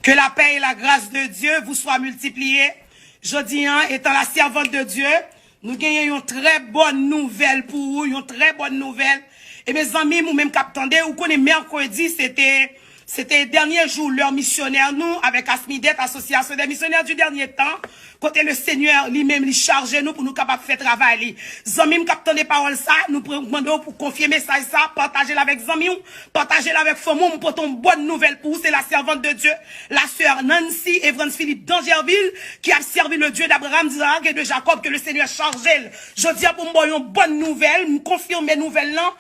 Que la paix et la grâce de Dieu vous soient multipliées. Jodi, étant la servante de Dieu, nous gagnons une très bonne nouvelle pour vous, une très bonne nouvelle. Et mes amis, vous même qu'attendez, vous connaissez mercredi, c'était dernier jour, leur missionnaire, nous, avec Asmidet, Association des missionnaires du dernier temps, côté le Seigneur lui-même, il charge nous pour nous capables de faire travail. Zamim captant des paroles ça, nous demandons pour confier message ça, partagez-le avec Zamim, partagez-le avec Fomou, pour une bonne nouvelle pour vous, c'est la servante de Dieu, la sœur Nancy Evans Philippe d'Angerville, qui a servi le Dieu d'Abraham, d'Isaac et de Jacob, que le Seigneur charge. Je dis pour moi une bonne nouvelle, nous confirmer nouvelle là,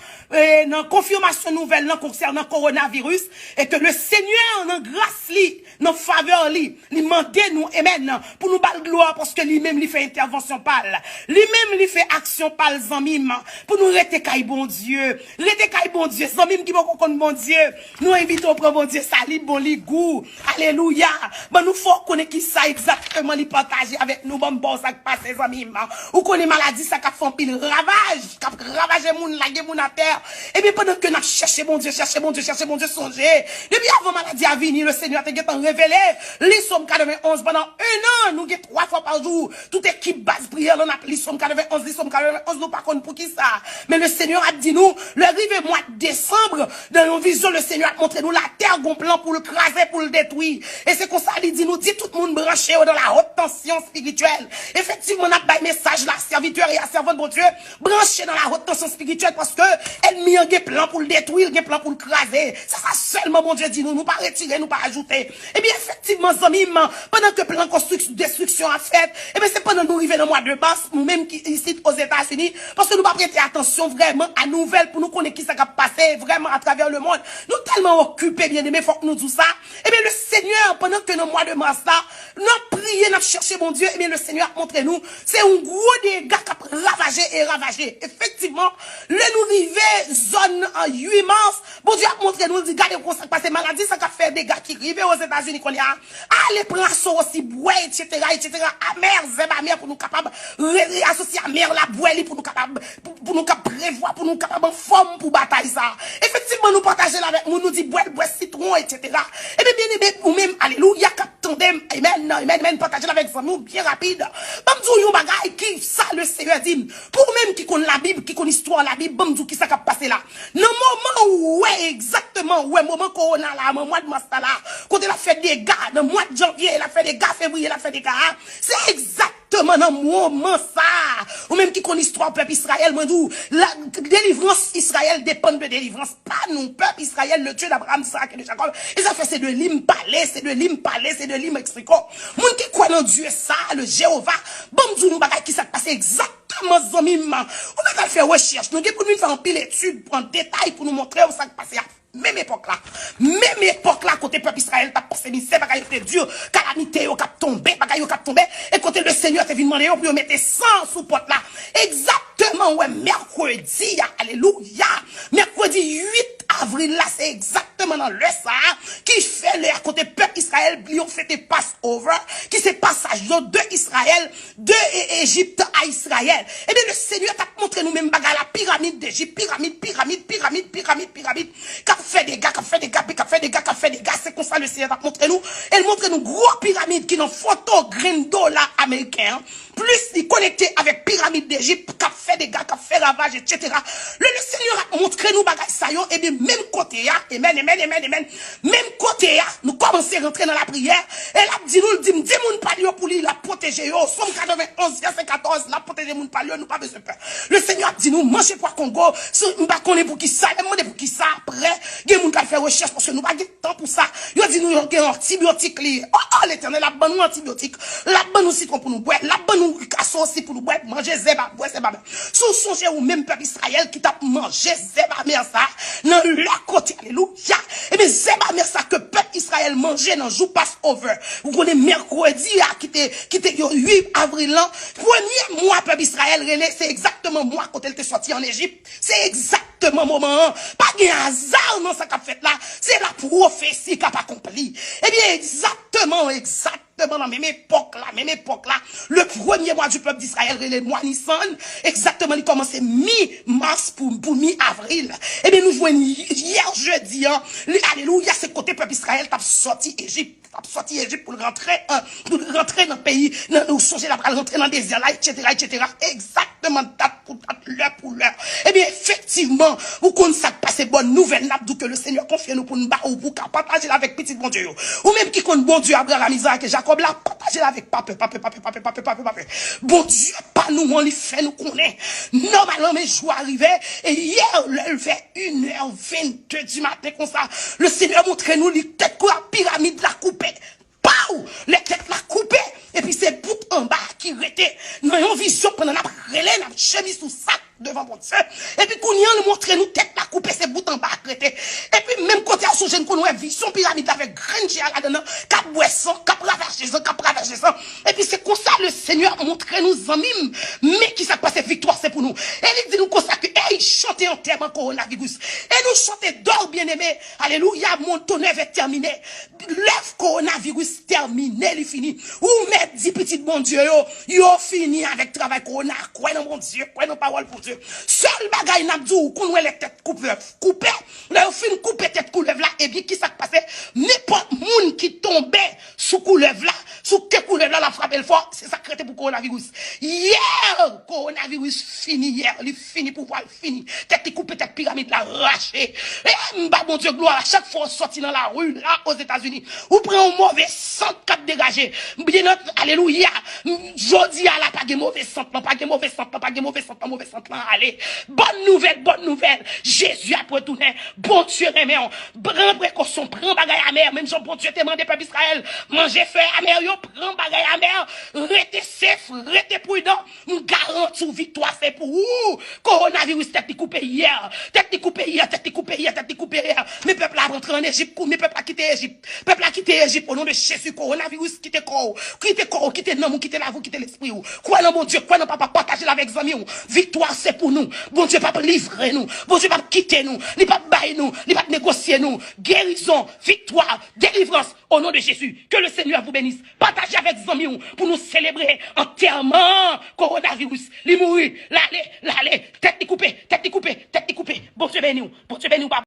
une confirmation nouvelle là concernant coronavirus, et que le Seigneur, dans grâce li, dans faveur li mande nous, amen, pour nous battre gloire, parce que lui-même, lui fait intervention pâle. Lui-même, lui fait action pâle, zamim, pour nous rester caille bon Dieu. Rester caille bon Dieu. Zamim qui va connaître bon Dieu. Nous invitons au bon Dieu, ça li bon li goût. Alléluia. Ben, nous faut connaître qui ça exactement, li partager avec nous, bon, ça qui passe, zamim. Ou connaît maladie, ça qui fait un pile ravage, qui ravage moun, la moun à terre. Et bien, pendant que nous cherchons bon Dieu, songer. Depuis avant maladie à venir, le Seigneur t'a révélé. Les sommes 91 pendant un an, nous avons 3 fois par jour. Toute équipe base prière, on appelle les sommes 91, les sommes 91, nous par contre pour qui ça. Mais le Seigneur a dit nous, le rive mois de décembre, dans nos visions, le Seigneur a montré nous la terre gon plan pour le craser, pour le détruire. Et c'est comme ça, il dit nous, dit tout le monde branché dans la haute tension spirituelle. Effectivement, on a pas message la serviteur et la servante de Dieu, branché dans la haute tension spirituelle parce que elle mis un plan pour le détruire, un plan pour le craser. Ça seulement, mon Dieu dit nous, nous pas retirer, nous pas ajouter. Et bien, effectivement, zamim, pendant que plan destruction a fait, et bien, c'est pendant nous arriver dans le mois de mars, nous-mêmes qui ici aux États-Unis, parce que nous pas prêter attention vraiment à nouvelles pour nous connaître qui ça va passer vraiment à travers le monde. Nous tellement occupés, bien aimés, faut que nous disons ça. Et bien, le Seigneur, pendant que dans le mois de mars là, nous prions, nous cherchons mon Dieu, et bien, le Seigneur a montré nous, c'est un gros dégât qui a ravagé. Effectivement, le nous arriver zone en 8 mars, bon Dieu a montré nous, dit, regardez comment ça passe, maladie, ça a fait des gars qui arrivent aux États-Unis qu'on y a. Allez, prendre aussi, bois, etc., amer, zéba, amer, pour nous capables, associer amer, la boue, pour nous capables, pour nous capables prévoir, pour nous capables en forme pour bataille ça. Effectivement, nous partager avec nous, nous dit bois, citron, etc. Et bien, bien aimé, ou même, alléluia, tandem, amen, partager avec nous, bien rapide. Bamdou, yon bagay, qui ça, le Seigneur dit, pour même qui connaît la Bible, qui connaît l'histoire, la Bible, bamdou, qui ça qui a passé là. Dans le moment où, ouais, exactement, ouais, moment corona là, mois de mars là, quand elle a fait des gars, dans le mois de janvier, elle a fait des gars, février, elle a fait des gars, c'est exactement dans le moment ça, ou même qui connaît l'histoire, peuple Israël, moi, d'où, la délivrance Israël dépend de délivrance, pas nous, peuple Israël, le Dieu d'Abraham, Isaac et de Jacob, et ça fait, c'est de l'hymne parler, c'est de l'hymne expliquer. Moun qui croit dans Dieu ça, le Jéhovah, bon, nous bagay qui s'est passé exactement, zamim, on a fait recherche, nous, pour nous faire un pile étude, pour un détail, pour nous montrer où ça passé. Même époque là, côté peuple Israël, t'as passé misère, bagay était dur, calamité, yo cap tombé, et côté le Seigneur t'est venu demander, pour mettre 100 sous porte là. Exactement, ouais, mercredi, alléluia, mercredi 8 avril là, c'est exactement dans le ça, qui fait le côté peuple Israël, ils ont fait des Passover, qui c'est passage de Israël, de Égypte à Israël. Et bien le Seigneur t'a montré nous même bagay la pyramide d'Égypte, pyramide, qu'a fait des gars, c'est comme ça le Seigneur t'a montré nous, elle montre nous gros pyramide qui dans photo green dollar américain, plus il connecté avec pyramide d'Égypte, qu'a fait des gars, qu'a fait ravage, etc. Le Seigneur a montré nous bagay ça yo, et bien même côté ya, amen, même côté ya, nous commençons à rentrer dans la prière, et là, dit moun pa yo pour lui, la protéger yo, Somme 91, verset 14, la protéger moun pa yo, nous pas besoin de peur. Le Seigneur a dit nous, mangez pour Congo, m'pa connaît pour qui ça, demandez pour qui ça, après, gen moun ka faire recherche, parce que nous pas de temps pour ça, yo dit nous, yon gen antibiotique li, oh, l'éternel, la bonne antibiotique, la bonne citron pour nous boire, la bonne casson aussi pour nous boire, manger zéba, boire zéba. Sous songez ou même peuple Israël qui t'a mangé zéba, mais ça, dans leur côté, alléluia. Et bien, zéba, mais ça que peuple Israël mangeait dans le jour Passover. Vous connaissez mercredi, qui était 8 avril, là, premier mois peuple Israël, c'est exactement moi quand elle était sorti en Égypte. C'est exactement moment. Pas de hasard dans ce qu'a fait là. C'est la prophétie qu'a pas accompli. Eh bien, exactement. exactement dans la même époque là, le premier mois du peuple d'Israël, le mois Nissan, exactement, il commençait mi-mars pour mi-avril. Eh bien, nous voyons hier jeudi, hein, alléluia, c'est côté peuple Israël, t'as sorti Égypte pour rentrer dans le pays, nous songer la rentrer dans le désert là, etc. Exactement, date pour date, l'heure pour l'heure. Eh bien, effectivement, vous connaissez ça passe bonne nouvelle, n'a que le Seigneur confie nous pour nous battre ou pour partager avec petit bon Dieu. Ou même qui compte bon Dieu après la misère que Jacob l'a partagé avec papa. Bon Dieu, pas nous, on lui fait nous connaître. Normalement, mes jours arrivaient, et hier, le fait 1h22 du matin, comme ça, le Seigneur montrait nous les têtes que la pyramide la coupée. Pau! Les têtes la coupée. Et puis c'est bout en bas qui était dans une vision pendant la relais, la chemise sous sac devant mon Dieu. Et puis qu'on y a nous montrer nous tête la coupée, c'est bout en bas qui était. Et puis même côté à sous jeune qu'on a vision pyramide avec grain de là-dedans, cap boisson, cap ravager ça. Et puis c'est comme ça le Seigneur montrer nous amis, mais qui s'est passé victoire c'est pour nous. Et il dit nous comme ça que hey, chantez en terme coronavirus. Et nous chanter d'or bien-aimé. Alléluia, mon tonnerre est terminé. L'œuvre coronavirus terminé, il finit. Ou mettre dit petit bon Dieu yo fini avec travail corona. Quoi non mon Dieu, quoi non parole pour Dieu. Seul bagay n'a dit qu'on les têtes coupées. Là fin couper tête couleuvre là et bien qui ça passé n'importe monde qui tombait sous couleuvre là, sous que couleuvre là la frappe le fort, c'est ça créé pour coronavirus. Hier coronavirus fini hier, il fini pour voir fini. Tête coupée tête pyramide là arraché. Et m'ba bon Dieu gloire à chaque fois sorti dans la rue là aux États-Unis. Ou prend un mauvais sang cap dégagé. Bien notre alléluia. Jodi à la pas de mauvais sang, allez. Bonne nouvelle. Jésus a retourné. Bon Dieu remet on. Prends précaution, prends bagaille amer, même si bon Dieu te demandé peuple Israël, manger fait amer yo, prends bagaille amer, restez safe, restez prudent, nous garantissons victoire c'est pour vous. Coronavirus tête coupé hier. Mais peuple a rentré en Égypte, mais peuple a quitté Égypte au nom de Jésus. Coronavirus quitte corps, quitte non, quitte la vous, quitte l'esprit. Quoi non mon Dieu, quoi non papa partager avec amis. Victoire c'est pour nous. Bon Dieu pas livrer nous. Bon Dieu pas quitter nous, il pas bailler nous, il pas négocier nous. Guérison, victoire, délivrance au nom de Jésus. Que le Seigneur vous bénisse. Partagez avec amis pour nous célébrer entièrement coronavirus. Les mourir, l'aller, tête coupée. Bon Dieu béni, papa.